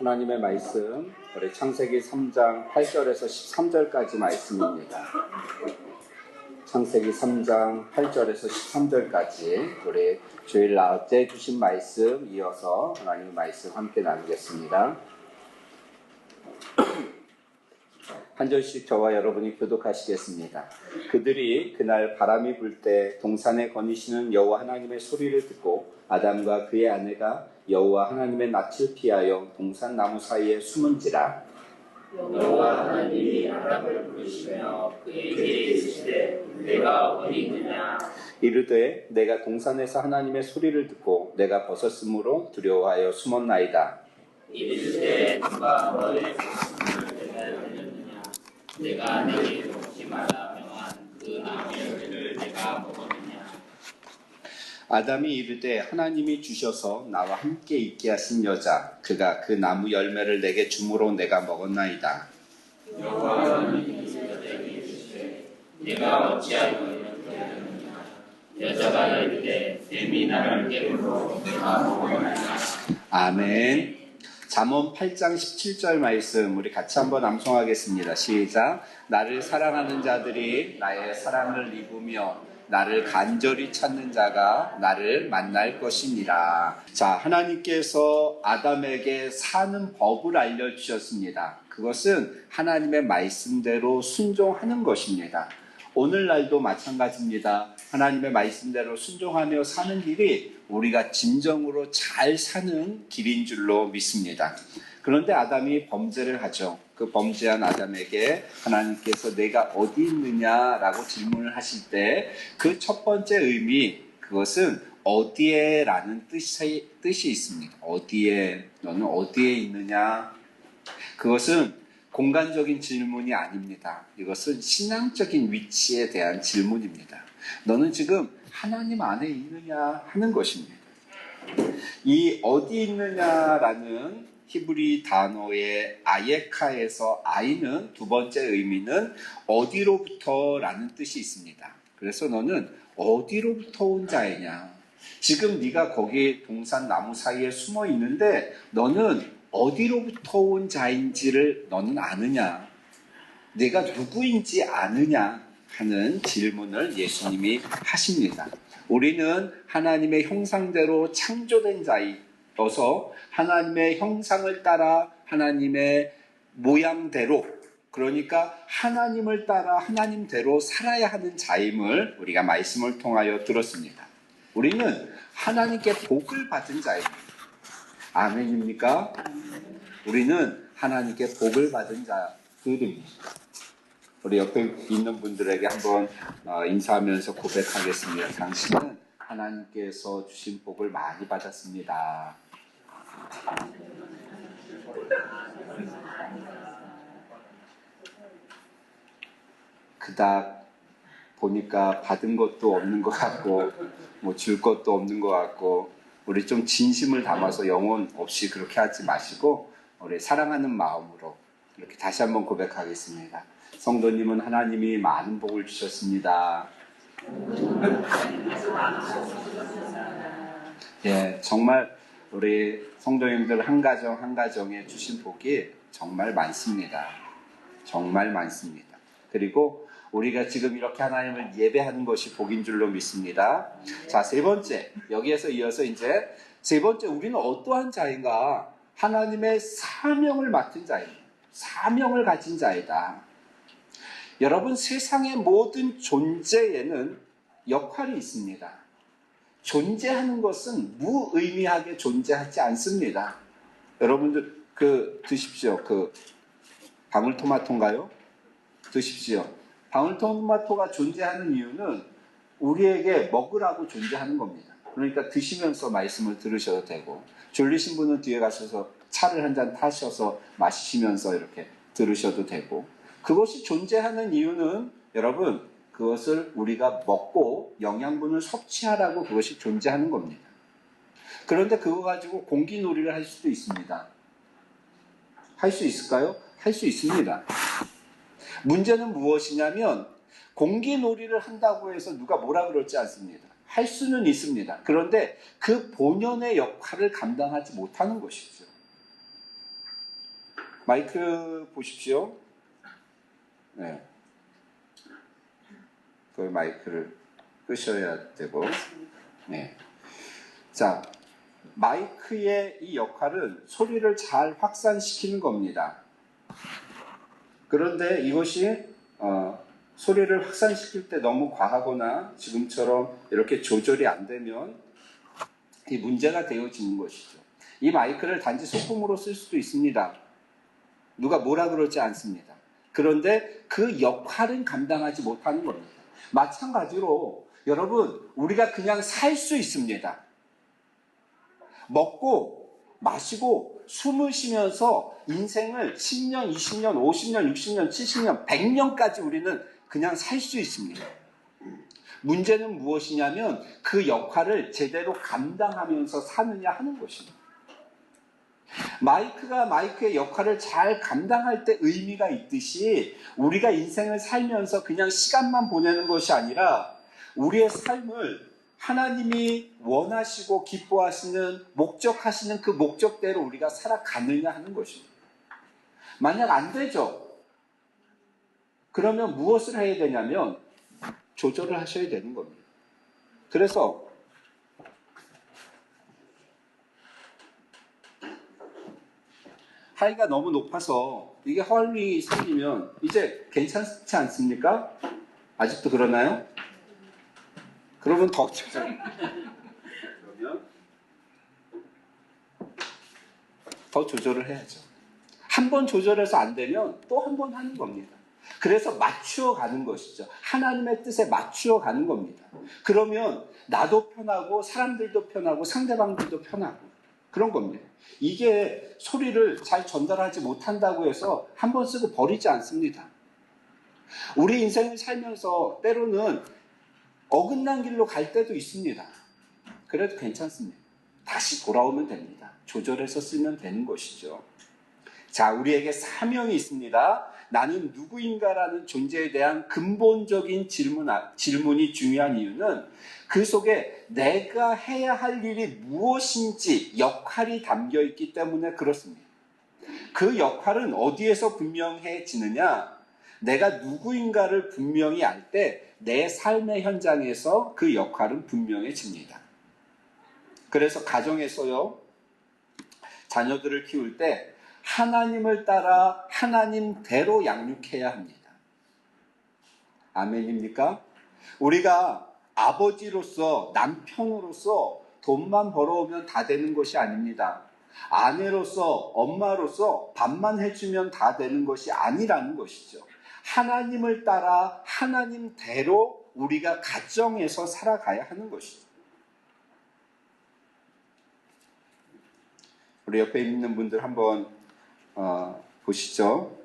하나님의 말씀, 우리 창세기 3장 8절에서 13절까지 말씀입니다. 창세기 3장 8절에서 13절까지 우리 주일 나흘째 주신 말씀 이어서 하나님의 말씀 함께 나누겠습니다. 한 절씩 저와 여러분이 교독하시겠습니다. 그들이 그날 바람이 불 때 동산에 거니시는 여호와 하나님의 소리를 듣고 아담과 그의 아내가 여호와 하나님의 낯을 피하여 동산 나무 사이에 숨은지라. 여호와 하나님이 아담을 부르시며 그에게 이르시되 내가 어디 있느냐. 이르되 내가 동산에서 하나님의 소리를 듣고 내가 벗었으므로 두려워하여 숨었나이다. 이르시되 누가 너의 벗음을 대하였느냐. 내가 내게 먹지 말라 명한 그 나무의 열매를 내가 먹었느냐. 아담이 이르되 하나님이 주셔서 나와 함께 있게 하신 여자 그가 그 나무 열매를 내게 주므로 내가 먹었나이다. 여호와 하나님이 여자에게 이르시되 내가 어찌하여 이렇게 하였느냐. 여자가 이르되 뱀이 나를 깨물어 내가 먹었나이다. 아멘. 잠언 8장 17절 말씀 우리 같이 한번 암송하겠습니다. 시작. 나를 사랑하는 자들이 나의 사랑을 입으며 나를 간절히 찾는 자가 나를 만날 것이니라. 자, 하나님께서 아담에게 사는 법을 알려주셨습니다. 그것은 하나님의 말씀대로 순종하는 것입니다. 오늘날도 마찬가지입니다. 하나님의 말씀대로 순종하며 사는 길이 우리가 진정으로 잘 사는 길인 줄로 믿습니다. 그런데 아담이 범죄를 하죠. 그 범죄한 아담에게 하나님께서 내가 어디 있느냐라고 질문을 하실 때 그 첫 번째 의미, 그것은 어디에 라는 뜻이 있습니다. 어디에, 너는 어디에 있느냐? 그것은 공간적인 질문이 아닙니다. 이것은 신앙적인 위치에 대한 질문입니다. 너는 지금 하나님 안에 있느냐 하는 것입니다. 이 어디 있느냐라는 히브리 단어의 아예카에서 아이는 두 번째 의미는 어디로부터라는 뜻이 있습니다. 그래서 너는 어디로부터 온 자이냐. 지금 네가 거기 동산 나무 사이에 숨어 있는데 너는 어디로부터 온 자인지를 너는 아느냐. 내가 누구인지 아느냐 하는 질문을 예수님이 하십니다. 우리는 하나님의 형상대로 창조된 자이어서 하나님의 형상을 따라 하나님의 모양대로, 그러니까 하나님을 따라 하나님대로 살아야 하는 자임을 우리가 말씀을 통하여 들었습니다. 우리는 하나님께 복을 받은 자입니다. 아멘입니까? 우리는 하나님께 복을 받은 자들입니다. 우리 옆에 있는 분들에게 한번 인사하면서 고백하겠습니다. 당신은 하나님께서 주신 복을 많이 받았습니다. 그닥 보니까 받은 것도 없는 것 같고 뭐 줄 것도 없는 것 같고, 우리 좀 진심을 담아서 영혼 없이 그렇게 하지 마시고 우리 사랑하는 마음으로 이렇게 다시 한번 고백하겠습니다. 성도님은 하나님이 많은 복을 주셨습니다. 예, 정말 우리 성도님들 한 가정 한 가정에 주신 복이 정말 많습니다. 정말 많습니다. 그리고 우리가 지금 이렇게 하나님을 예배하는 것이 복인 줄로 믿습니다. 자, 세 번째, 여기에서 이어서 이제 세 번째, 우리는 어떠한 자인가? 하나님의 사명을 맡은 자입니다. 사명을 가진 자이다. 여러분, 세상의 모든 존재에는 역할이 있습니다. 존재하는 것은 무의미하게 존재하지 않습니다. 여러분들 드십시오. 방울토마토인가요? 드십시오. 방울토마토가 존재하는 이유는 우리에게 먹으라고 존재하는 겁니다. 그러니까 드시면서 말씀을 들으셔도 되고, 졸리신 분은 뒤에 가셔서 차를 한 잔 타셔서 마시면서 이렇게 들으셔도 되고, 그것이 존재하는 이유는 여러분, 그것을 우리가 먹고 영양분을 섭취하라고 그것이 존재하는 겁니다. 그런데 그거 가지고 공기놀이를 할 수도 있습니다. 할 수 있을까요? 할 수 있습니다. 문제는 무엇이냐면 공기놀이를 한다고 해서 누가 뭐라 그러지 않습니다. 할 수는 있습니다. 그런데 그 본연의 역할을 감당하지 못하는 것이죠. 마이크 보십시오. 네. 그 마이크를 끄셔야 되고. 네. 자, 마이크의 이 역할은 소리를 잘 확산시키는 겁니다. 그런데 이것이 소리를 확산시킬 때 너무 과하거나 지금처럼 이렇게 조절이 안 되면 이 문제가 되어지는 것이죠. 이 마이크를 단지 소품으로 쓸 수도 있습니다. 누가 뭐라 그러지 않습니다. 그런데 그 역할은 감당하지 못하는 겁니다. 마찬가지로 여러분, 우리가 그냥 살 수 있습니다. 먹고 마시고 숨을 쉬면서 인생을 10년, 20년, 50년, 60년, 70년, 100년까지 우리는 그냥 살 수 있습니다. 문제는 무엇이냐면 그 역할을 제대로 감당하면서 사느냐 하는 것입니다. 마이크가 마이크의 역할을 잘 감당할 때 의미가 있듯이 우리가 인생을 살면서 그냥 시간만 보내는 것이 아니라 우리의 삶을 하나님이 원하시고 기뻐하시는 목적하시는 그 목적대로 우리가 살아가느냐 하는 것입니다. 만약 안 되죠. 그러면 무엇을 해야 되냐면 조절을 하셔야 되는 겁니다. 그래서 하이가 너무 높아서 이게 허링이 생기면 이제 괜찮지 않습니까? 아직도 그러나요? 그러면 더 조절. 그러면 더 조절을 해야죠. 한 번 조절해서 안 되면 또 한 번 하는 겁니다. 그래서 맞추어 가는 것이죠. 하나님의 뜻에 맞추어 가는 겁니다. 그러면 나도 편하고 사람들도 편하고 상대방들도 편하고 그런 겁니다. 이게 소리를 잘 전달하지 못한다고 해서 한 번 쓰고 버리지 않습니다. 우리 인생을 살면서 때로는 어긋난 길로 갈 때도 있습니다. 그래도 괜찮습니다. 다시 돌아오면 됩니다. 조절해서 쓰면 되는 것이죠. 자, 우리에게 사명이 있습니다. 나는 누구인가라는 존재에 대한 근본적인 질문이 중요한 이유는 그 속에 내가 해야 할 일이 무엇인지 역할이 담겨 있기 때문에 그렇습니다. 그 역할은 어디에서 분명해지느냐? 내가 누구인가를 분명히 알 때 내 삶의 현장에서 그 역할은 분명해집니다. 그래서 가정에서요, 자녀들을 키울 때 하나님을 따라 하나님대로 양육해야 합니다. 아멘입니까? 우리가 아버지로서, 남편으로서 돈만 벌어오면 다 되는 것이 아닙니다. 아내로서, 엄마로서 밥만 해주면 다 되는 것이 아니라는 것이죠. 하나님을 따라 하나님대로 우리가 가정에서 살아가야 하는 것이죠. 우리 옆에 있는 분들 한번 보시죠.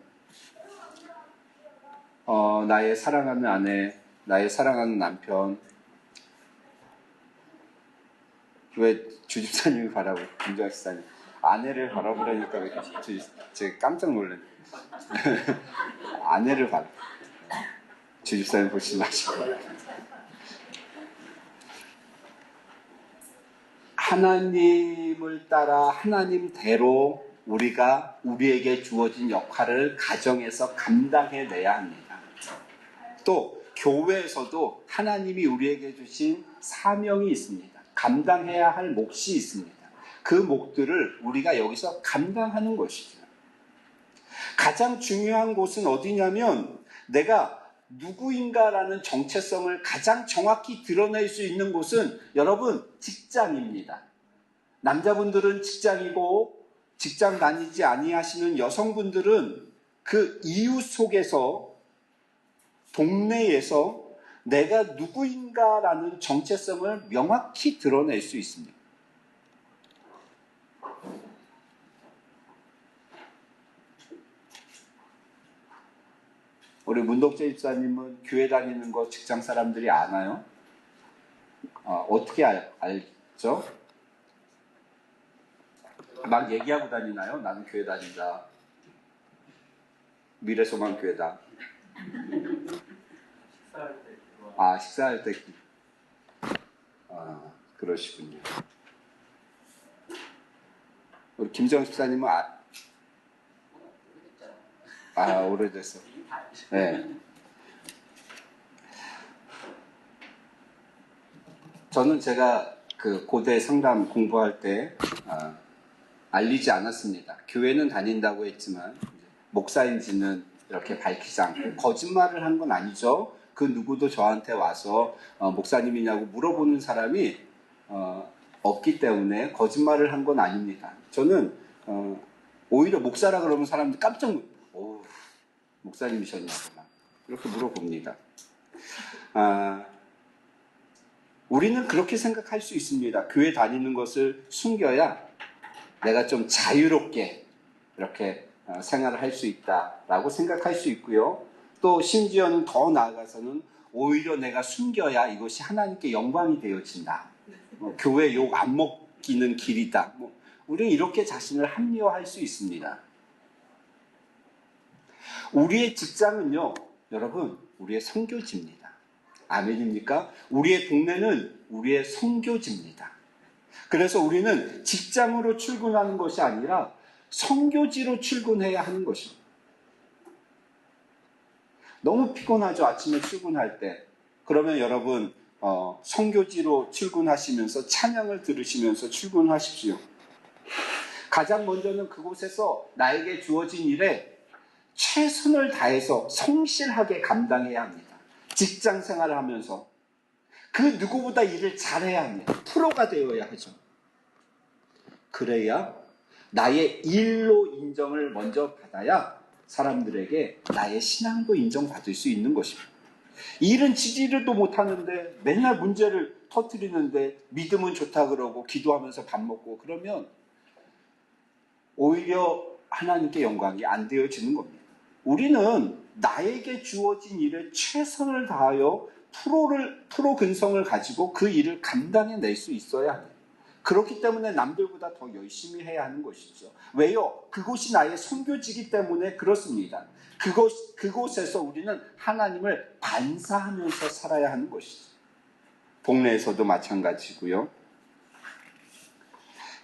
나의 사랑하는 아내, 나의 사랑하는 남편. 왜 주집사님이 바라고, 김정학 집사님. 아내를 바라보려니까 왜 제가 깜짝 놀랐네. 아내를 바라. 주집사님 보시지 마시고. 하나님을 따라 하나님대로 우리가 우리에게 주어진 역할을 가정에서 감당해내야 합니다. 또 교회에서도 하나님이 우리에게 주신 사명이 있습니다. 감당해야 할 몫이 있습니다. 그 몫들을 우리가 여기서 감당하는 것이죠. 가장 중요한 곳은 어디냐면 내가 누구인가라는 정체성을 가장 정확히 드러낼 수 있는 곳은 여러분 직장입니다. 남자분들은 직장이고 직장 다니지 아니하시는 여성분들은 그 이유 속에서 동네에서 내가 누구인가라는 정체성을 명확히 드러낼 수 있습니다. 우리 문덕재 집사님은 교회 다니는 거 직장 사람들이 아나요? 어떻게 알죠? 막 얘기하고 다니나요? 나는 교회 다닌다. 미래소망교회다. 식사할 때. 그러시군요. 우리 김정 집사님은 아, 오래돼서. 네. 저는 제가 그 고대 상담 공부할 때 알리지 않았습니다. 교회는 다닌다고 했지만 목사인지는 이렇게 밝히지 않고 거짓말을 한 건 아니죠. 그 누구도 저한테 와서 목사님이냐고 물어보는 사람이 없기 때문에 거짓말을 한 건 아닙니다. 저는 오히려 목사라 그러면 사람들이 깜짝 놀라요. 오, 목사님이셨냐구나 이렇게 물어봅니다. 우리는 그렇게 생각할 수 있습니다. 교회 다니는 것을 숨겨야 내가 좀 자유롭게 이렇게 생활을 할 수 있다라고 생각할 수 있고요. 또 심지어는 더 나아가서는 오히려 내가 숨겨야 이것이 하나님께 영광이 되어진다. 교회 욕 안 먹기는 길이다. 우리는 이렇게 자신을 합리화할 수 있습니다. 우리의 직장은요, 여러분, 우리의 선교지입니다. 아멘입니까? 우리의 동네는 우리의 선교지입니다. 그래서 우리는 직장으로 출근하는 것이 아니라 선교지로 출근해야 하는 것입니다. 너무 피곤하죠, 아침에 출근할 때. 그러면 여러분 선교지로 출근하시면서 찬양을 들으시면서 출근하십시오. 가장 먼저는 그곳에서 나에게 주어진 일에 최선을 다해서 성실하게 감당해야 합니다. 직장 생활을 하면서 그 누구보다 일을 잘해야 합니다. 프로가 되어야 하죠. 그래야 나의 일로 인정을 먼저 받아야 사람들에게 나의 신앙도 인정받을 수 있는 것입니다. 일은 지지를 또 못하는데 맨날 문제를 터뜨리는데 믿음은 좋다 그러고 기도하면서 밥 먹고 그러면 오히려 하나님께 영광이 안 되어지는 겁니다. 우리는 나에게 주어진 일에 최선을 다하여 프로 근성을 가지고 그 일을 감당해낼 수 있어야 합니다. 그렇기 때문에 남들보다 더 열심히 해야 하는 것이죠. 왜요? 그곳이 나의 선교지기 때문에 그렇습니다. 그곳에서 우리는 하나님을 반사하면서 살아야 하는 것이죠. 동네에서도 마찬가지고요.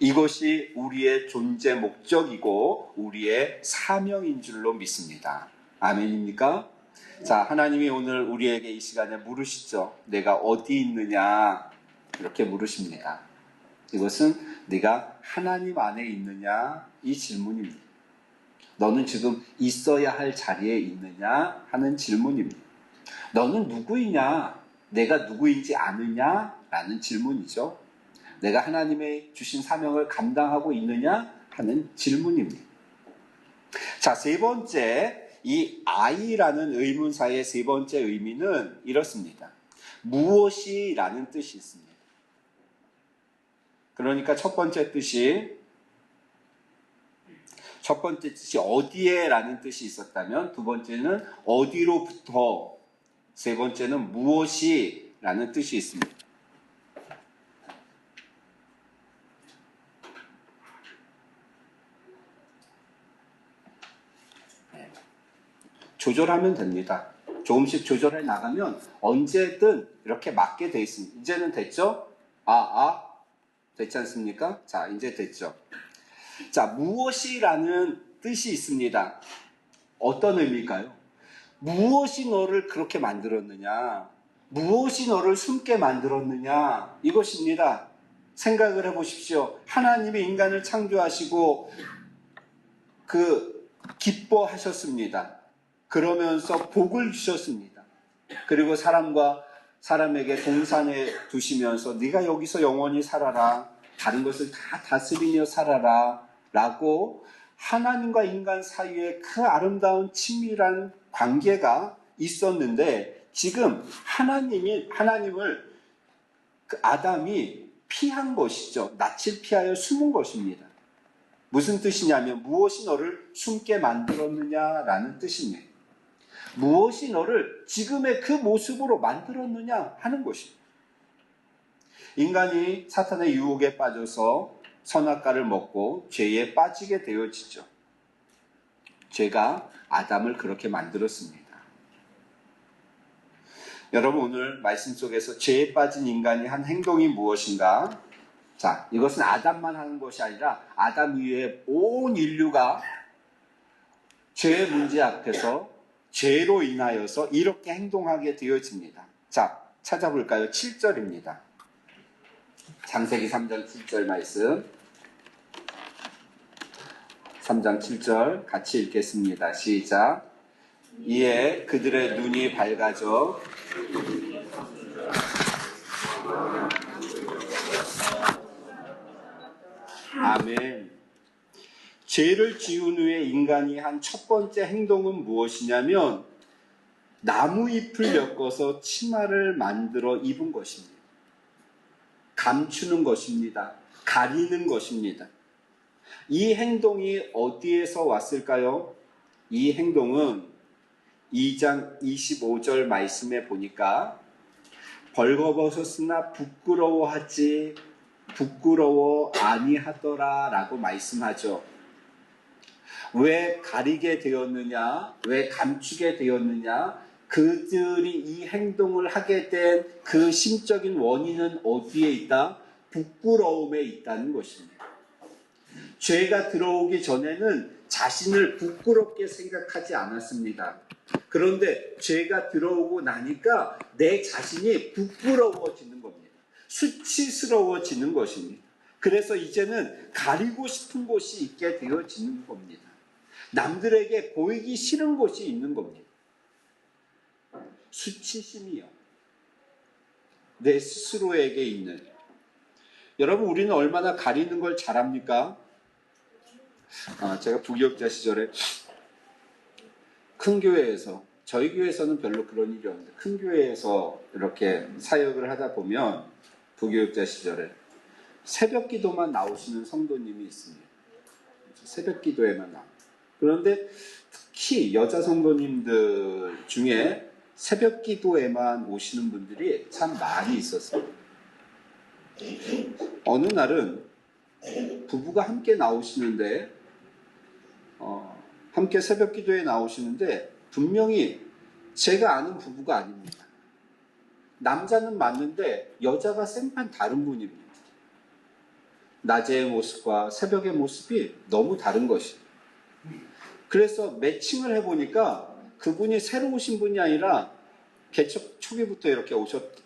이것이 우리의 존재 목적이고 우리의 사명인 줄로 믿습니다. 아멘입니까? 자, 하나님이 오늘 우리에게 이 시간에 물으시죠. 내가 어디 있느냐? 이렇게 물으십니다. 이것은 네가 하나님 안에 있느냐? 이 질문입니다. 너는 지금 있어야 할 자리에 있느냐? 하는 질문입니다. 너는 누구이냐? 내가 누구인지 아느냐? 라는 질문이죠. 내가 하나님의 주신 사명을 감당하고 있느냐? 하는 질문입니다. 자, 세 번째, 이 I라는 의문사의 세 번째 의미는 이렇습니다. 무엇이라는 뜻이 있습니다. 그러니까 첫 번째 뜻이 어디에라는 뜻이 있었다면 두 번째는 어디로부터, 세 번째는 무엇이라는 뜻이 있습니다. 조절하면 됩니다. 조금씩 조절해 나가면 언제든 이렇게 맞게 돼 있습니다. 이제는 됐죠? 됐지 않습니까? 자, 이제 됐죠? 자, 무엇이라는 뜻이 있습니다. 어떤 의미일까요? 무엇이 너를 그렇게 만들었느냐? 무엇이 너를 숨게 만들었느냐? 이것입니다. 생각을 해보십시오. 하나님이 인간을 창조하시고 기뻐하셨습니다. 그러면서 복을 주셨습니다. 그리고 사람에게 동산에 두시면서 네가 여기서 영원히 살아라. 다른 것을 다 다스리며 살아라. 라고 하나님과 인간 사이에 그 아름다운 친밀한 관계가 있었는데 지금 하나님을 아담이 피한 것이죠. 낯을 피하여 숨은 것입니다. 무슨 뜻이냐면 무엇이 너를 숨게 만들었느냐라는 뜻입니다. 무엇이 너를 지금의 그 모습으로 만들었느냐 하는 것입니다. 인간이 사탄의 유혹에 빠져서 선악과를 먹고 죄에 빠지게 되어지죠. 죄가 아담을 그렇게 만들었습니다. 여러분 오늘 말씀 속에서 죄에 빠진 인간이 한 행동이 무엇인가? 자, 이것은 아담만 하는 것이 아니라 아담 이외에 온 인류가 죄의 문제 앞에서 죄로 인하여서 이렇게 행동하게 되어집니다. 자, 찾아볼까요? 7절입니다. 창세기 3장 7절 말씀. 3장 7절 같이 읽겠습니다. 시작. 이에 그들의 눈이 밝아져 아멘. 죄를 지은 후에 인간이 한 첫 번째 행동은 무엇이냐면 나무잎을 엮어서 치마를 만들어 입은 것입니다. 감추는 것입니다. 가리는 것입니다. 이 행동이 어디에서 왔을까요? 이 행동은 2장 25절 말씀에 보니까 벌거벗었으나 부끄러워 아니하더라 라고 말씀하죠. 왜 가리게 되었느냐? 왜 감추게 되었느냐? 그들이 이 행동을 하게 된 그 심적인 원인은 어디에 있다? 부끄러움에 있다는 것입니다. 죄가 들어오기 전에는 자신을 부끄럽게 생각하지 않았습니다. 그런데 죄가 들어오고 나니까 내 자신이 부끄러워지는 겁니다. 수치스러워지는 것입니다. 그래서 이제는 가리고 싶은 곳이 있게 되어지는 겁니다. 남들에게 보이기 싫은 곳이 있는 겁니다. 수치심이요. 내 스스로에게 있는. 여러분, 우리는 얼마나 가리는 걸 잘합니까? 제가 부교육자 시절에 큰 교회에서, 저희 교회에서는 별로 그런 일이 없는데 큰 교회에서 이렇게 사역을 하다 보면 부교육자 시절에 새벽 기도만 나오시는 성도님이 있습니다. 새벽 기도에만 나옵니다. 그런데 특히 여자 성도님들 중에 새벽 기도에만 오시는 분들이 참 많이 있었어요. 어느 날은 부부가 함께 나오시는데 함께 새벽 기도에 나오시는데 분명히 제가 아는 부부가 아닙니다. 남자는 맞는데 여자가 생판 다른 분입니다. 낮의 모습과 새벽의 모습이 너무 다른 것이에요. 그래서 매칭을 해보니까 그분이 새로 오신 분이 아니라 개척 초기부터 이렇게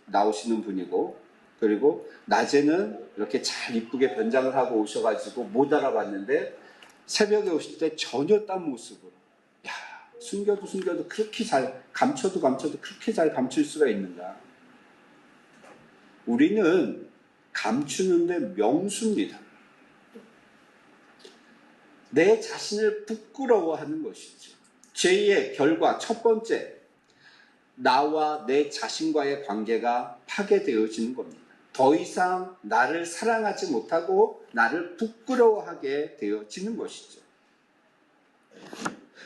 나오시는 분이고, 그리고 낮에는 이렇게 잘 이쁘게 변장을 하고 오셔가지고 못 알아봤는데 새벽에 오실 때 전혀 딴 모습으로, 야, 숨겨도 그렇게 잘, 감춰도 그렇게 잘 감출 수가 있는가. 우리는 감추는데 명수입니다. 내 자신을 부끄러워하는 것이죠. 죄의 결과 첫 번째, 나와 내 자신과의 관계가 파괴되어지는 겁니다. 더 이상 나를 사랑하지 못하고 나를 부끄러워하게 되어지는 것이죠.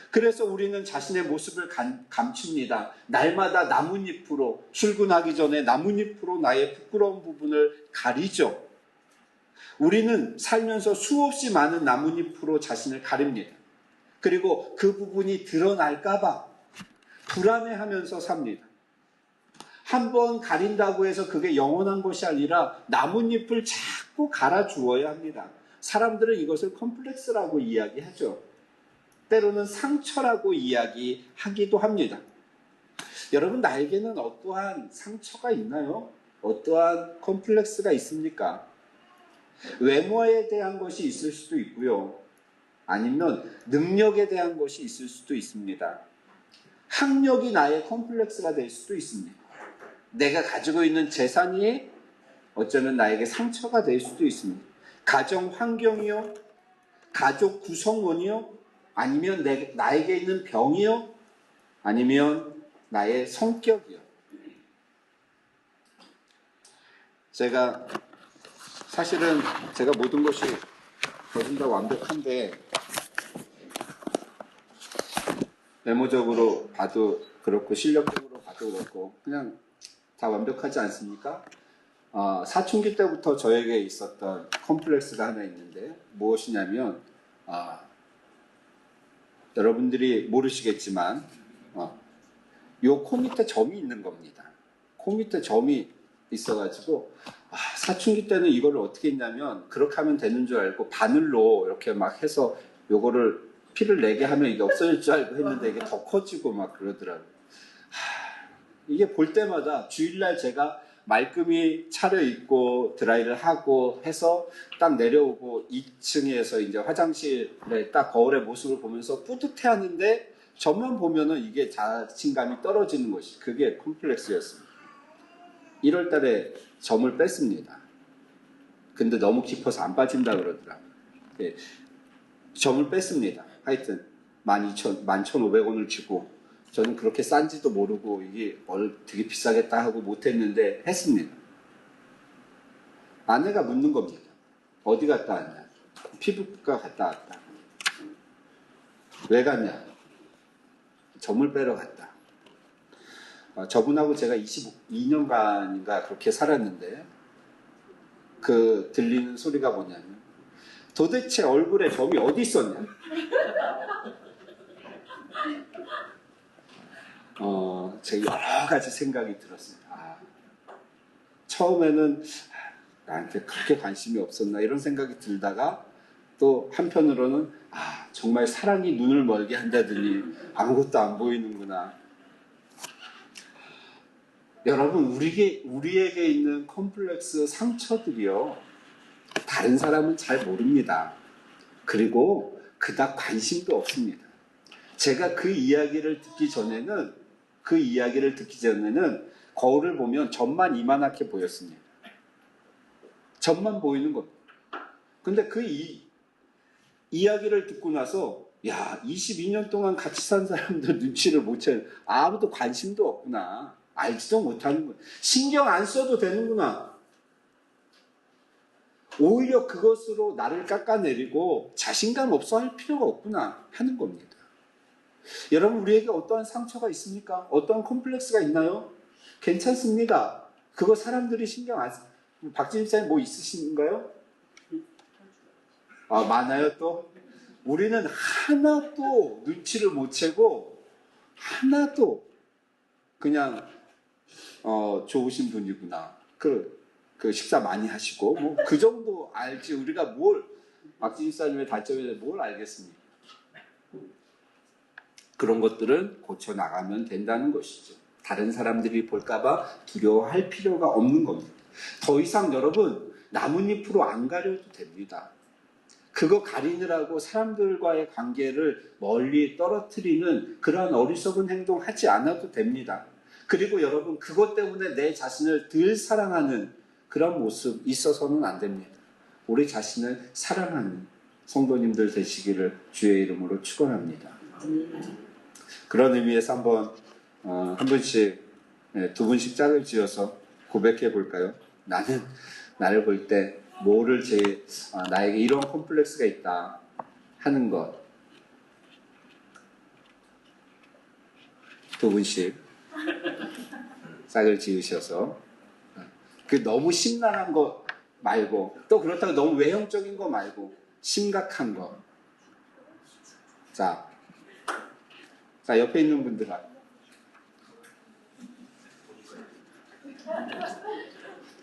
그래서 우리는 자신의 모습을 감춥니다. 날마다 나뭇잎으로, 출근하기 전에 나뭇잎으로 나의 부끄러운 부분을 가리죠. 우리는 살면서 수없이 많은 나뭇잎으로 자신을 가립니다. 그리고 그 부분이 드러날까봐 불안해하면서 삽니다. 한번 가린다고 해서 그게 영원한 것이 아니라 나뭇잎을 자꾸 갈아주어야 합니다. 사람들은 이것을 컴플렉스라고 이야기하죠. 때로는 상처라고 이야기하기도 합니다. 여러분, 나에게는 어떠한 상처가 있나요? 어떠한 컴플렉스가 있습니까? 외모에 대한 것이 있을 수도 있고요. 아니면 능력에 대한 것이 있을 수도 있습니다. 학력이 나의 컴플렉스가 될 수도 있습니다. 내가 가지고 있는 재산이 어쩌면 나에게 상처가 될 수도 있습니다. 가정 환경이요? 가족 구성원이요? 아니면 나에게 있는 병이요? 아니면 나의 성격이요? 사실은 제가 모든 것이 거진 다 완벽한데 외모적으로 봐도 그렇고 실력적으로 봐도 그렇고 그냥 다 완벽하지 않습니까? 사춘기 때부터 저에게 있었던 컴플렉스가 하나 있는데 무엇이냐면 여러분들이 모르시겠지만 요 코 밑에 점이 있는 겁니다. 코 밑에 점이 있어가지고 사춘기 때는 이거를 어떻게 했냐면 그렇게 하면 되는 줄 알고 바늘로 이렇게 막 해서 요거를 피를 내게 하면 이게 없어질 줄 알고 했는데 이게 더 커지고 막 그러더라고요. 이게 볼 때마다 주일날 제가 말끔히 차려입고 드라이를 하고 해서 딱 내려오고 2층에서 이제 화장실에 딱 거울의 모습을 보면서 뿌듯해 하는데 저만 보면은 이게 자신감이 떨어지는 것이 그게 콤플렉스였습니다. 1월 달에 점을 뺐습니다. 근데 너무 깊어서 안 빠진다 그러더라고요. 예, 점을 뺐습니다. 하여튼 11,500원을 주고 저는 그렇게 싼지도 모르고 이게 되게 비싸겠다 하고 못했는데 했습니다. 아내가 묻는 겁니다. 어디 갔다 왔냐? 피부과 갔다 왔다. 왜 갔냐? 점을 빼러 갔다. 저분하고 제가 22년간인가 그렇게 살았는데 그 들리는 소리가 뭐냐면 도대체 얼굴에 점이 어디 있었냐? 제가 여러 가지 생각이 들었어요. 처음에는 나한테 그렇게 관심이 없었나 이런 생각이 들다가 또 한편으로는 정말 사랑이 눈을 멀게 한다더니 아무것도 안 보이는구나. 여러분 우리에게 있는 컴플렉스 상처들이요 다른 사람은 잘 모릅니다. 그리고 그닥 관심도 없습니다. 제가 그 이야기를 듣기 전에는 거울을 보면 점만 이만하게 보였습니다. 점만 보이는 겁니다. 근데 그 이야기를 듣고 나서 22년 동안 같이 산 사람들 눈치를 못 채는 아무도 관심도 없구나. 알지도 못하는구나. 신경 안 써도 되는구나. 오히려 그것으로 나를 깎아내리고 자신감 없어 할 필요가 없구나 하는 겁니다. 여러분 우리에게 어떠한 상처가 있습니까? 어떠한 콤플렉스가 있나요? 괜찮습니다. 그거 사람들이 신경 안 써. 박진입 사님 뭐 있으신가요? 많아요 또? 우리는 하나도 눈치를 못 채고 하나도 그냥 좋으신 분이구나. 그 식사 많이 하시고 뭐 그 정도 알지 우리가 뭘 박진입 사님의 단점에 대해 뭘 알겠습니까? 그런 것들은 고쳐나가면 된다는 것이죠. 다른 사람들이 볼까봐 두려워할 필요가 없는 겁니다. 더 이상 여러분 나뭇잎으로 안 가려도 됩니다. 그거 가리느라고 사람들과의 관계를 멀리 떨어뜨리는 그러한 어리석은 행동 하지 않아도 됩니다. 그리고 여러분 그것 때문에 내 자신을 덜 사랑하는 그런 모습 있어서는 안 됩니다. 우리 자신을 사랑하는 성도님들 되시기를 주의 이름으로 축원합니다. 그런 의미에서 한 분씩 두 분씩 짝을 지어서 고백해 볼까요? 나는 나를 볼 때 뭐를 나에게 이런 콤플렉스가 있다 하는 것. 두 분씩 짝을 지으셔서 그 너무 심란한 거 말고 또 그렇다고 너무 외형적인 거 말고 심각한 거. 자 옆에 있는 분들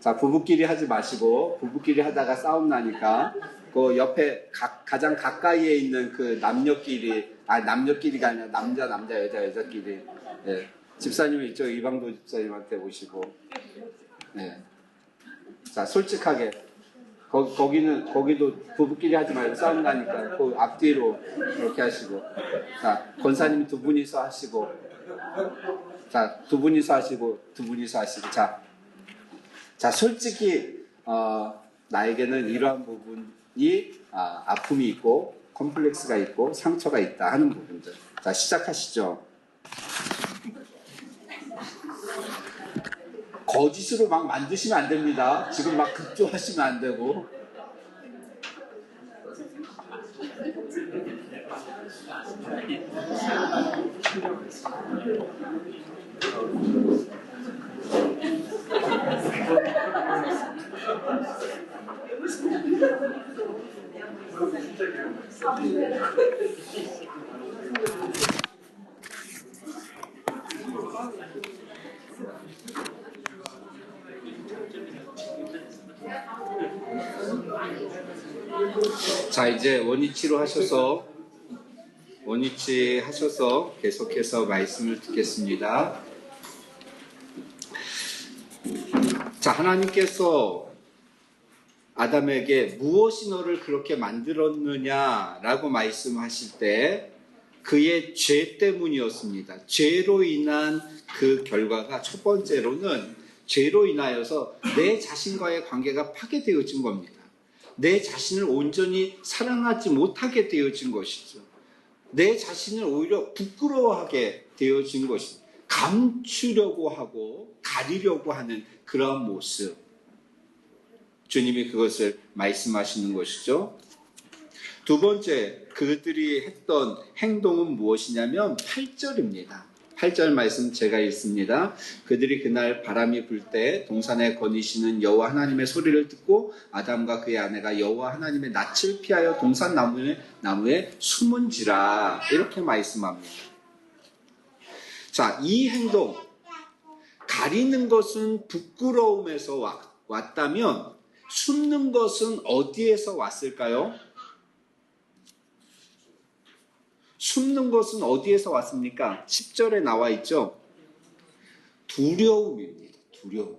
자 부부끼리 하지 마시고 부부끼리 하다가 싸움 나니까 그 옆에 가장 가까이에 있는 그 남녀끼리가 아니라 남자 여자끼리 집사님이 이쪽 이방도 집사님한테 오시고 자 솔직하게 거기도 부부끼리 하지 말고 싸움 나니까 그 앞뒤로 이렇게 하시고 자 권사님 두 분이서 하시고 자 두 분이서 하시고 자 솔직히 나에게는 이러한 부분이 아픔이 있고 컴플렉스가 있고 상처가 있다 하는 부분들. 자 시작하시죠. 거짓으로 막 만드시면 안 됩니다. 지금 막 급조하시면 안 되고. 자 이제 원위치로 하셔서 원위치 하셔서 계속해서 말씀을 듣겠습니다. 자, 하나님께서 아담에게 무엇이 너를 그렇게 만들었느냐라고 말씀하실 때 그의 죄 때문이었습니다. 죄로 인한 그 결과가 첫 번째로는 죄로 인하여서 내 자신과의 관계가 파괴되어진 겁니다. 내 자신을 온전히 사랑하지 못하게 되어진 것이죠. 내 자신을 오히려 부끄러워하게 되어진 것이죠. 감추려고 하고 가리려고 하는 그러한 모습. 주님이 그것을 말씀하시는 것이죠. 두 번째, 그들이 했던 행동은 무엇이냐면 8절입니다. 8절 말씀 제가 읽습니다. 그들이 그날 바람이 불 때 동산에 거니시는 여호와 하나님의 소리를 듣고 아담과 그의 아내가 여호와 하나님의 낯을 피하여 동산 나무에 숨은지라 이렇게 말씀합니다. 자, 이 행동, 가리는 것은 부끄러움에서 왔다면 숨는 것은 어디에서 왔을까요? 숨는 것은 어디에서 왔습니까? 10절에 나와 있죠. 두려움입니다. 두려움.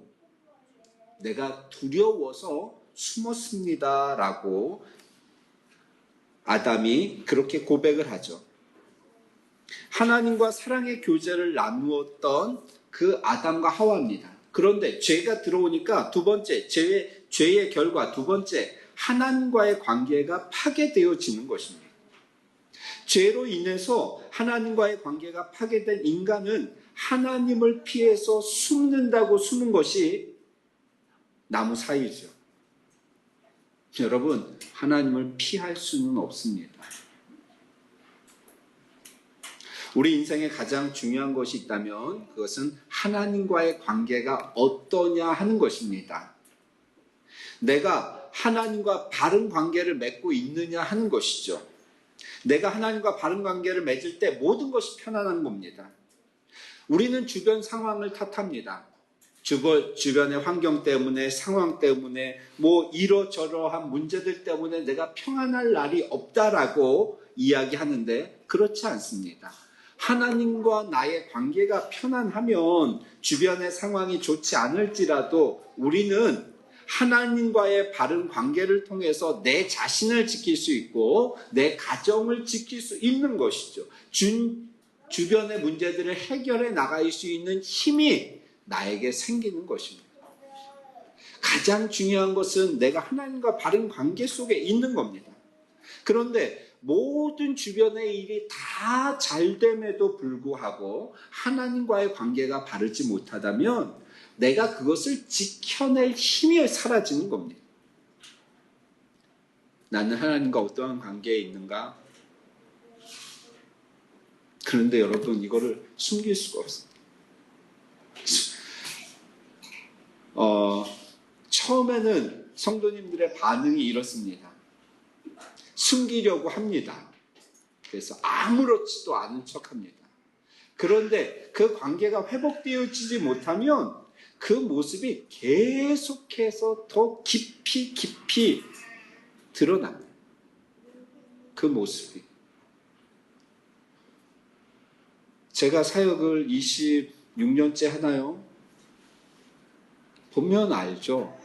내가 두려워서 숨었습니다. 라고 아담이 그렇게 고백을 하죠. 하나님과 사랑의 교제를 나누었던 그 아담과 하와입니다. 그런데 죄가 들어오니까 두 번째, 죄의 결과 두 번째, 하나님과의 관계가 파괴되어지는 것입니다. 죄로 인해서 하나님과의 관계가 파괴된 인간은 하나님을 피해서 숨는다고 숨은 것이 나무 사이죠. 여러분, 하나님을 피할 수는 없습니다. 우리 인생에 가장 중요한 것이 있다면 그것은 하나님과의 관계가 어떠냐 하는 것입니다. 내가 하나님과 바른 관계를 맺고 있느냐 하는 것이죠. 내가 하나님과 바른 관계를 맺을 때 모든 것이 편안한 겁니다. 우리는 주변 상황을 탓합니다. 주변의 환경 때문에, 상황 때문에, 이러저러한 문제들 때문에 내가 평안할 날이 없다라고 이야기하는데 그렇지 않습니다. 하나님과 나의 관계가 편안하면 주변의 상황이 좋지 않을지라도 우리는 하나님과의 바른 관계를 통해서 내 자신을 지킬 수 있고 내 가정을 지킬 수 있는 것이죠. 주변의 문제들을 해결해 나갈 수 있는 힘이 나에게 생기는 것입니다. 가장 중요한 것은 내가 하나님과 바른 관계 속에 있는 겁니다. 그런데 모든 주변의 일이 다 잘됨에도 불구하고 하나님과의 관계가 바르지 못하다면 내가 그것을 지켜낼 힘이 사라지는 겁니다. 나는 하나님과 어떠한 관계에 있는가? 그런데 여러분, 이거를 숨길 수가 없습니다. 처음에는 성도님들의 반응이 이렇습니다. 숨기려고 합니다. 그래서 아무렇지도 않은 척합니다. 그런데 그 관계가 회복되어지지 못하면 그 모습이 계속해서 더 깊이 드러납니다. 그 모습이. 제가 사역을 26년째 하나요? 보면 알죠.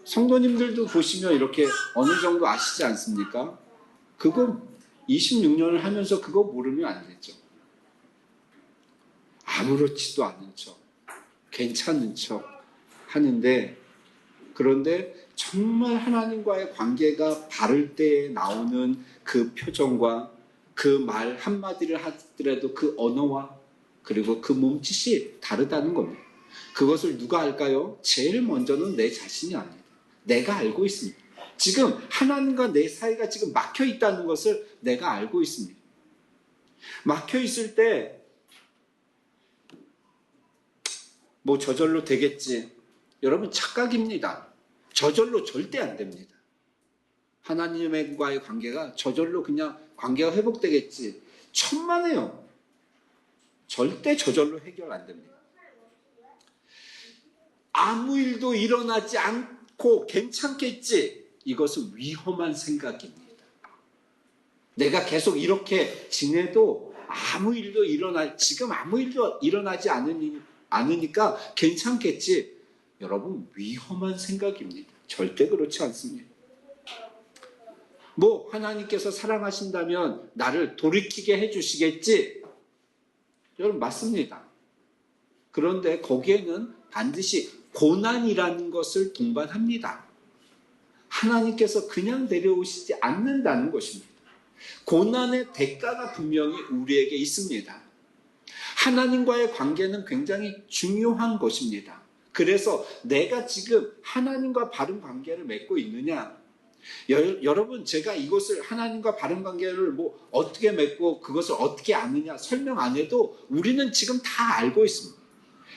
성도님들도 보시면 이렇게 어느 정도 아시지 않습니까? 그거 26년을 하면서 그거 모르면 안 되죠. 아무렇지도 않은 척, 괜찮은 척 하는데, 그런데 정말 하나님과의 관계가 바를 때에 나오는 그 표정과 그 말 한마디를 하더라도 그 언어와 그리고 그 몸짓이 다르다는 겁니다. 그것을 누가 알까요? 제일 먼저는 내 자신이 아닙니다. 내가 알고 있습니다. 지금 하나님과 내 사이가 지금 막혀 있다는 것을 내가 알고 있습니다. 막혀 있을 때 저절로 되겠지. 여러분, 착각입니다. 저절로 절대 안 됩니다. 하나님과의 관계가 저절로 그냥 관계가 회복되겠지. 천만에요. 절대 저절로 해결 안 됩니다. 아무 일도 일어나지 않고 괜찮겠지. 이것은 위험한 생각입니다. 내가 계속 이렇게 지내도 지금 아무 일도 일어나지 않으니까 괜찮겠지. 여러분, 위험한 생각입니다. 절대 그렇지 않습니다. 뭐 하나님께서 사랑하신다면 나를 돌이키게 해주시겠지? 여러분, 맞습니다. 그런데 거기에는 반드시 고난이라는 것을 동반합니다. 하나님께서 그냥 내려오시지 않는다는 것입니다. 고난의 대가가 분명히 우리에게 있습니다. 하나님과의 관계는 굉장히 중요한 것입니다. 그래서 내가 지금 하나님과 바른 관계를 맺고 있느냐? 여러분, 제가 이것을 하나님과 바른 관계를 뭐 어떻게 맺고 그것을 어떻게 아느냐 설명 안 해도 우리는 지금 다 알고 있습니다.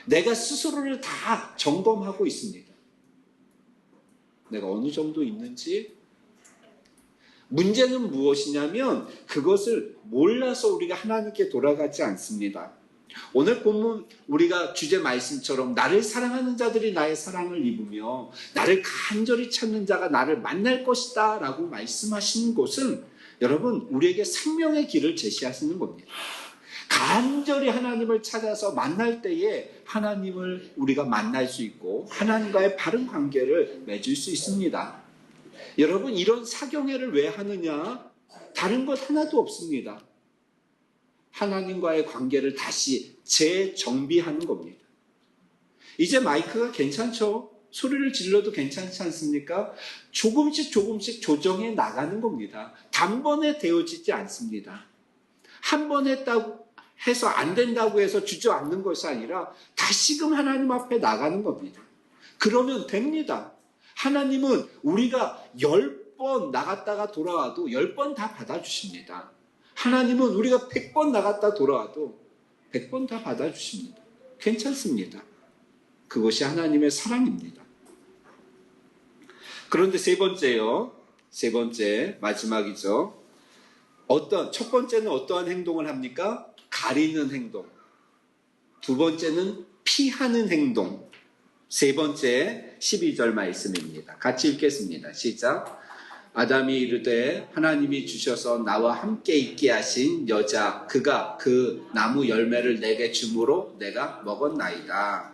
내가 스스로를 다 점검하고 있습니다. 내가 어느 정도 있는지. 문제는 무엇이냐면 그것을 몰라서 우리가 하나님께 돌아가지 않습니다. 오늘 본문 우리가 주제 말씀처럼 나를 사랑하는 자들이 나의 사랑을 입으며 나를 간절히 찾는 자가 나를 만날 것이다 라고 말씀하시는 것은 여러분, 우리에게 생명의 길을 제시하시는 겁니다. 간절히 하나님을 찾아서 만날 때에 하나님을 우리가 만날 수 있고 하나님과의 바른 관계를 맺을 수 있습니다. 여러분, 이런 사경회를 왜 하느냐? 다른 것 하나도 없습니다. 하나님과의 관계를 다시 재정비하는 겁니다. 이제 마이크가 괜찮죠? 소리를 질러도 괜찮지 않습니까? 조금씩 조정해 나가는 겁니다. 단번에 되어지지 않습니다. 한 번 했다고 해서 안 된다고 해서 주저앉는 것이 아니라 다시금 하나님 앞에 나가는 겁니다. 그러면 됩니다. 하나님은 우리가 10번 나갔다가 돌아와도 10번 다 받아주십니다. 하나님은 우리가 100번 나갔다 돌아와도 100번 다 받아주십니다. 괜찮습니다. 그것이 하나님의 사랑입니다. 그런데 세 번째 마지막이죠. 첫 번째는 어떠한 행동을 합니까? 가리는 행동. 두 번째는 피하는 행동. 세 번째 12절 말씀입니다. 같이 읽겠습니다. 시작. 아담이 이르되 하나님이 주셔서 나와 함께 있게 하신 여자 그가 그 나무 열매를 내게 주므로 내가 먹었나이다.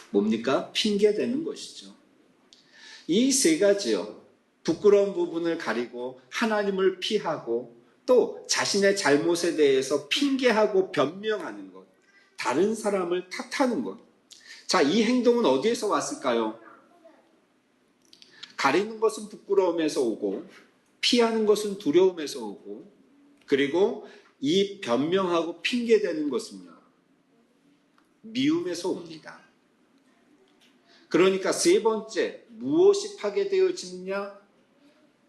뭡니까? 핑계대는 것이죠. 이 세 가지요. 부끄러운 부분을 가리고 하나님을 피하고 또 자신의 잘못에 대해서 핑계하고 변명하는 것, 다른 사람을 탓하는 것. 자, 이 행동은 어디에서 왔을까요? 가리는 것은 부끄러움에서 오고, 피하는 것은 두려움에서 오고, 그리고 이 변명하고 핑계대는 것은요, 미움에서 옵니다. 그러니까 세 번째, 무엇이 파괴되어지느냐?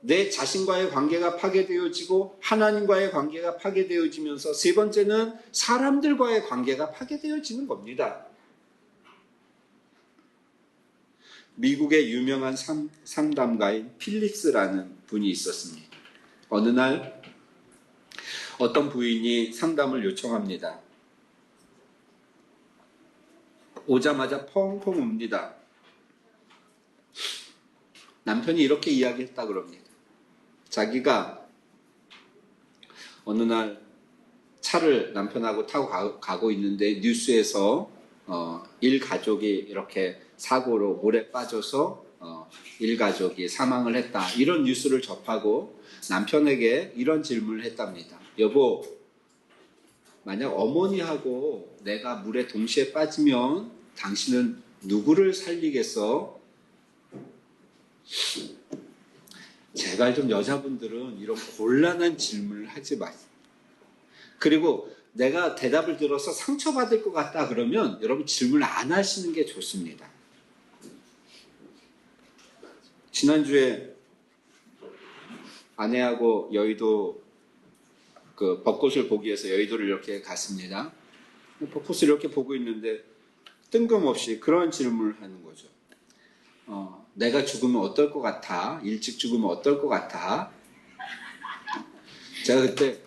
내 자신과의 관계가 파괴되어지고 하나님과의 관계가 파괴되어지면서 세 번째는 사람들과의 관계가 파괴되어지는 겁니다. 미국의 유명한 상담가인 필립스라는 분이 있었습니다. 어느 날 어떤 부인이 상담을 요청합니다. 오자마자 펑펑 웁니다. 남편이 이렇게 이야기했다 그럽니다. 자기가 어느 날 차를 남편하고 타고 가고 있는데 뉴스에서 일가족이 이렇게 사고로 물에 빠져서 일가족이 사망을 했다. 이런 뉴스를 접하고 남편에게 이런 질문을 했답니다. 여보, 만약 어머니하고 내가 물에 동시에 빠지면 당신은 누구를 살리겠어? 제발 좀 여자분들은 이런 곤란한 질문을 하지 마세요. 그리고 내가 대답을 들어서 상처받을 것 같다 그러면 여러분 질문을 안 하시는 게 좋습니다. 지난주에 아내하고 여의도 벚꽃을 보기 위해서 여의도를 이렇게 갔습니다. 벚꽃을 이렇게 보고 있는데 뜬금없이 그런 질문을 하는 거죠. 내가 죽으면 어떨 것 같아? 일찍 죽으면 어떨 것 같아? 제가 그때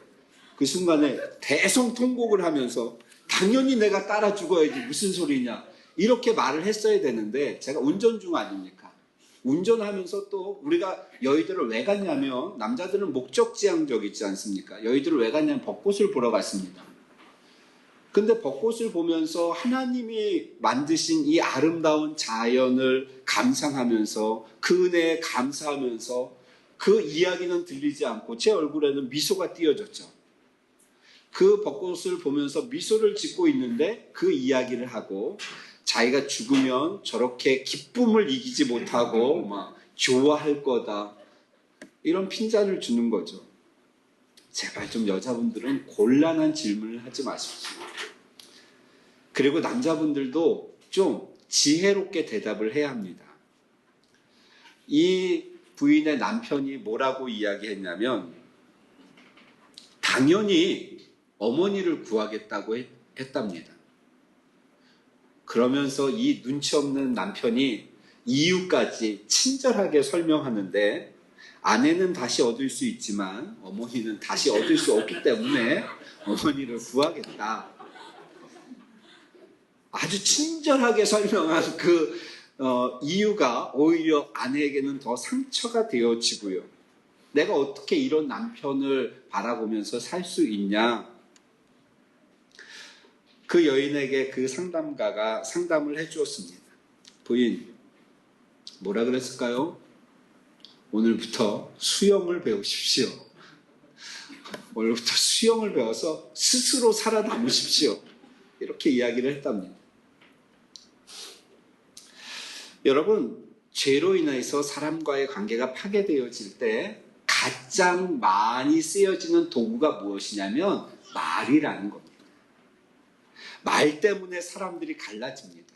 그 순간에 대성통곡을 하면서 당연히 내가 따라 죽어야지 무슨 소리냐 이렇게 말을 했어야 되는데 제가 운전 중 아닙니까? 운전하면서 또 우리가 여의도를 왜 갔냐면, 남자들은 목적지향적이지 않습니까? 여의도를 왜 갔냐면 벚꽃을 보러 갔습니다. 근데 벚꽃을 보면서 하나님이 만드신 이 아름다운 자연을 감상하면서 그 은혜에 감사하면서 그 이야기는 들리지 않고 제 얼굴에는 미소가 띄어졌죠. 그 벚꽃을 보면서 미소를 짓고 있는데 그 이야기를 하고, 자기가 죽으면 저렇게 기쁨을 이기지 못하고 막 좋아할 거다, 이런 핀잔을 주는 거죠. 제발 좀 여자분들은 곤란한 질문을 하지 마십시오. 그리고 남자분들도 좀 지혜롭게 대답을 해야 합니다. 이 부인의 남편이 뭐라고 이야기했냐면, 당연히 어머니를 구하겠다고 했답니다. 그러면서 이 눈치 없는 남편이 이유까지 친절하게 설명하는데, 아내는 다시 얻을 수 있지만 어머니는 다시 얻을 수 없기 때문에 어머니를 구하겠다. 아주 친절하게 설명한 그 이유가 오히려 아내에게는 더 상처가 되어지고요. 내가 어떻게 이런 남편을 바라보면서 살 수 있냐? 그 여인에게 그 상담가가 상담을 해주었습니다. 부인, 뭐라 그랬을까요? 오늘부터 수영을 배우십시오. 오늘부터 수영을 배워서 스스로 살아남으십시오. 이렇게 이야기를 했답니다. 여러분, 죄로 인해서 사람과의 관계가 파괴되어질 때 가장 많이 쓰여지는 도구가 무엇이냐면 말이라는 겁니다. 말 때문에 사람들이 갈라집니다.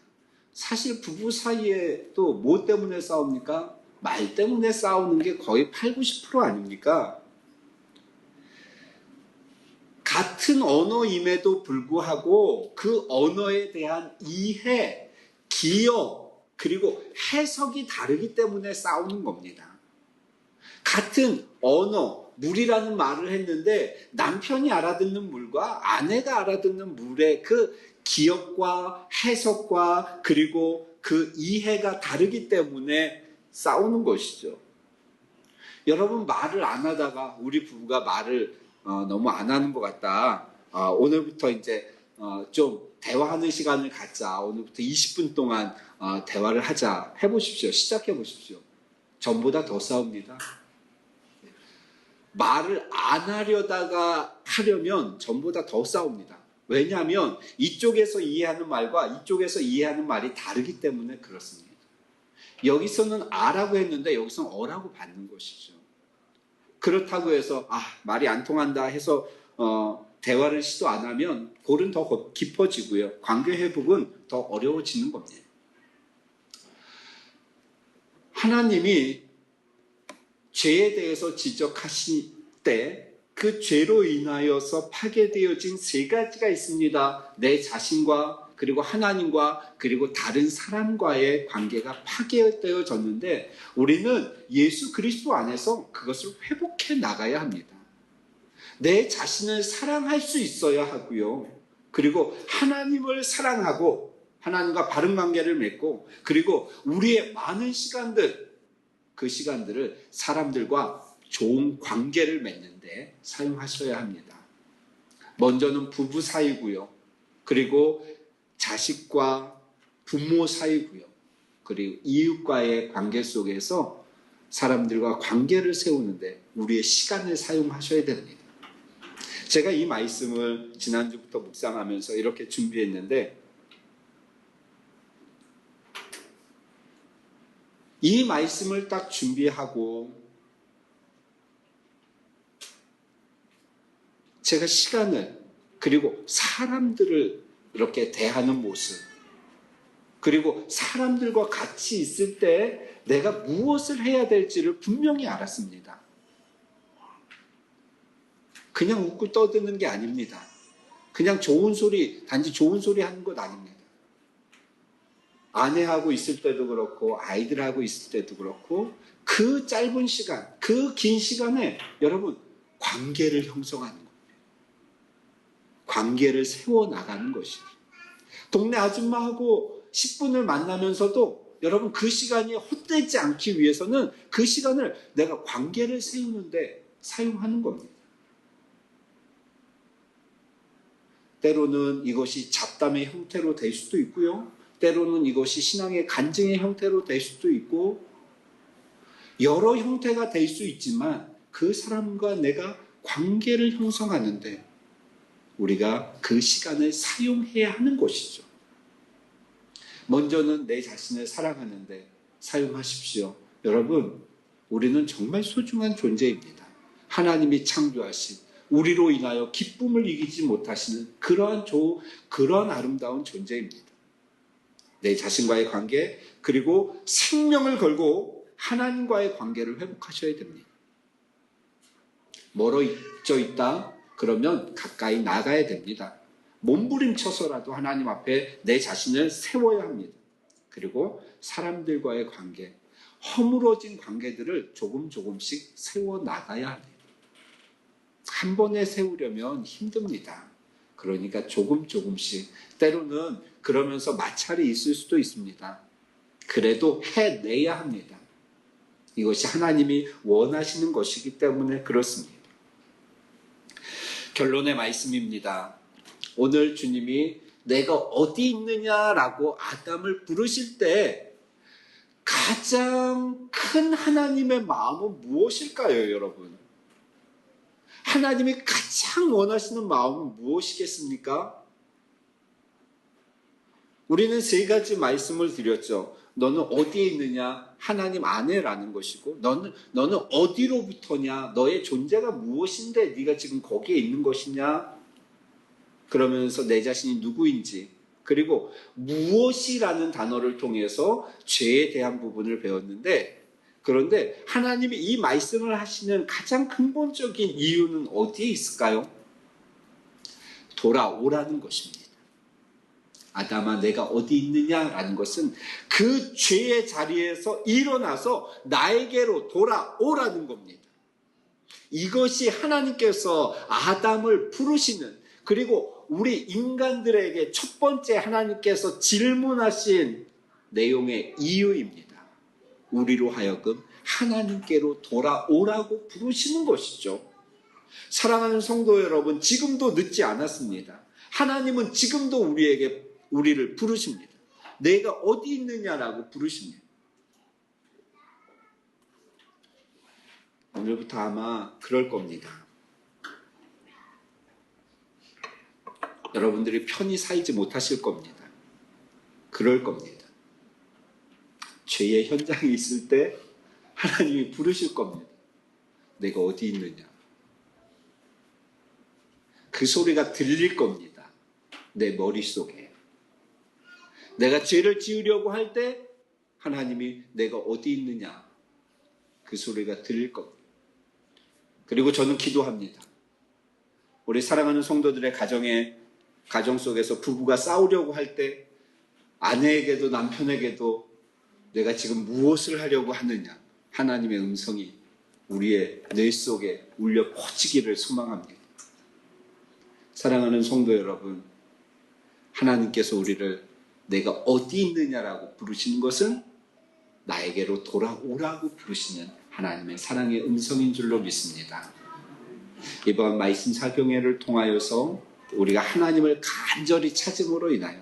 사실 부부 사이에 또 뭐 때문에 싸웁니까? 말 때문에 싸우는 게 거의 80~90% 아닙니까? 같은 언어임에도 불구하고 그 언어에 대한 이해, 기억, 그리고 해석이 다르기 때문에 싸우는 겁니다. 같은 언어, 물이라는 말을 했는데 남편이 알아듣는 물과 아내가 알아듣는 물의 그 기억과 해석과 그리고 그 이해가 다르기 때문에 싸우는 것이죠. 여러분, 말을 안 하다가 우리 부부가 말을 너무 안 하는 것 같다. 오늘부터 이제 좀 대화하는 시간을 갖자. 오늘부터 20분 동안 대화를 하자. 해보십시오. 시작해보십시오. 전보다 더 싸웁니다. 말을 안 하려다가 하려면 전보다 더 싸웁니다. 왜냐하면 이쪽에서 이해하는 말과 이쪽에서 이해하는 말이 다르기 때문에 그렇습니다. 여기서는 아라고 했는데 여기서는 어라고 받는 것이죠. 그렇다고 해서 말이 안 통한다 해서 대화를 시도 안 하면 골은 더 깊어지고요. 관계 회복은 더 어려워지는 겁니다. 하나님이 죄에 대해서 지적하실 때 그 죄로 인하여서 파괴되어진 세 가지가 있습니다. 내 자신과 그리고 하나님과 그리고 다른 사람과의 관계가 파괴되어졌는데 우리는 예수 그리스도 안에서 그것을 회복해 나가야 합니다. 내 자신을 사랑할 수 있어야 하고요. 그리고 하나님을 사랑하고 하나님과 바른 관계를 맺고 그리고 우리의 많은 시간들, 그 시간들을 사람들과 좋은 관계를 맺는데 사용하셔야 합니다. 먼저는 부부 사이고요. 그리고 자식과 부모 사이고요. 그리고 이웃과의 관계 속에서 사람들과 관계를 세우는데 우리의 시간을 사용하셔야 됩니다. 제가 이 말씀을 지난주부터 묵상하면서 이렇게 준비했는데 이 말씀을 딱 준비하고 제가 시간을 그리고 사람들을 이렇게 대하는 모습 그리고 사람들과 같이 있을 때 내가 무엇을 해야 될지를 분명히 알았습니다. 그냥 웃고 떠드는 게 아닙니다. 그냥 좋은 소리, 단지 좋은 소리 하는 것 아닙니다. 아내하고 있을 때도 그렇고 아이들하고 있을 때도 그렇고 그 짧은 시간, 그 긴 시간에 여러분 관계를 형성하는 겁니다. 관계를 세워나가는 것이죠. 동네 아줌마하고 10분을 만나면서도 여러분 그 시간이 헛되지 않기 위해서는 그 시간을 내가 관계를 세우는데 사용하는 겁니다. 때로는 이것이 잡담의 형태로 될 수도 있고요. 때로는 이것이 신앙의 간증의 형태로 될 수도 있고 여러 형태가 될 수 있지만 그 사람과 내가 관계를 형성하는데 우리가 그 시간을 사용해야 하는 것이죠. 먼저는 내 자신을 사랑하는데 사용하십시오. 여러분, 우리는 정말 소중한 존재입니다. 하나님이 창조하신 우리로 인하여 기쁨을 이기지 못하시는 그러한 아름다운 존재입니다. 내 자신과의 관계, 그리고 생명을 걸고 하나님과의 관계를 회복하셔야 됩니다. 멀어져 있다? 그러면 가까이 나가야 됩니다. 몸부림쳐서라도 하나님 앞에 내 자신을 세워야 합니다. 그리고 사람들과의 관계, 허물어진 관계들을 조금씩 세워나가야 합니다. 한 번에 세우려면 힘듭니다. 그러니까 조금씩, 때로는 그러면서 마찰이 있을 수도 있습니다. 그래도 해내야 합니다. 이것이 하나님이 원하시는 것이기 때문에 그렇습니다. 결론의 말씀입니다. 오늘 주님이 내가 어디 있느냐라고 아담을 부르실 때 가장 큰 하나님의 마음은 무엇일까요, 여러분? 하나님이 가장 원하시는 마음은 무엇이겠습니까? 우리는 세 가지 말씀을 드렸죠. 너는 어디에 있느냐? 하나님 안에라는 것이고, 너는 어디로부터냐? 너의 존재가 무엇인데 네가 지금 거기에 있는 것이냐? 그러면서 내 자신이 누구인지, 그리고 무엇이라는 단어를 통해서 죄에 대한 부분을 배웠는데, 그런데 하나님이 이 말씀을 하시는 가장 근본적인 이유는 어디에 있을까요? 돌아오라는 것입니다. 아담아, 내가 어디 있느냐라는 것은 그 죄의 자리에서 일어나서 나에게로 돌아오라는 겁니다. 이것이 하나님께서 아담을 부르시는, 그리고 우리 인간들에게 첫 번째 하나님께서 질문하신 내용의 이유입니다. 우리로 하여금 하나님께로 돌아오라고 부르시는 것이죠. 사랑하는 성도 여러분, 지금도 늦지 않았습니다. 하나님은 지금도 우리를 부르십니다. 내가 어디 있느냐라고 부르십니다. 오늘부터 아마 그럴 겁니다. 여러분들이 편히 살지 못하실 겁니다. 그럴 겁니다. 죄의 현장에 있을 때 하나님이 부르실 겁니다. 내가 어디 있느냐. 그 소리가 들릴 겁니다. 내 머릿속에. 내가 죄를 지으려고 할 때 하나님이 내가 어디 있느냐. 그 소리가 들릴 겁니다. 그리고 저는 기도합니다. 우리 사랑하는 성도들의 가정 속에서 부부가 싸우려고 할 때 아내에게도 남편에게도 내가 지금 무엇을 하려고 하느냐, 하나님의 음성이 우리의 뇌 속에 울려 퍼지기를 소망합니다. 사랑하는 성도 여러분, 하나님께서 우리를 내가 어디 있느냐라고 부르시는 것은 나에게로 돌아오라고 부르시는 하나님의 사랑의 음성인 줄로 믿습니다. 이번 말씀 사경회를 통하여서 우리가 하나님을 간절히 찾음으로 인하여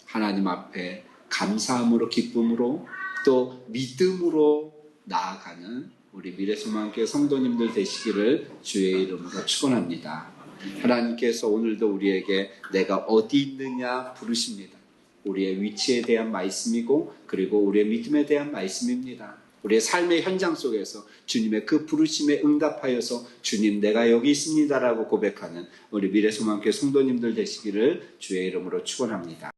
하나님 앞에 감사함으로, 기쁨으로, 또 믿음으로 나아가는 우리 미래소망교회 성도님들 되시기를 주의 이름으로 축원합니다. 하나님께서 오늘도 우리에게 내가 어디 있느냐 부르십니다. 우리의 위치에 대한 말씀이고, 그리고 우리의 믿음에 대한 말씀입니다. 우리의 삶의 현장 속에서 주님의 그 부르심에 응답하여서 주님 내가 여기 있습니다라고 고백하는 우리 미래소망교회 성도님들 되시기를 주의 이름으로 축원합니다.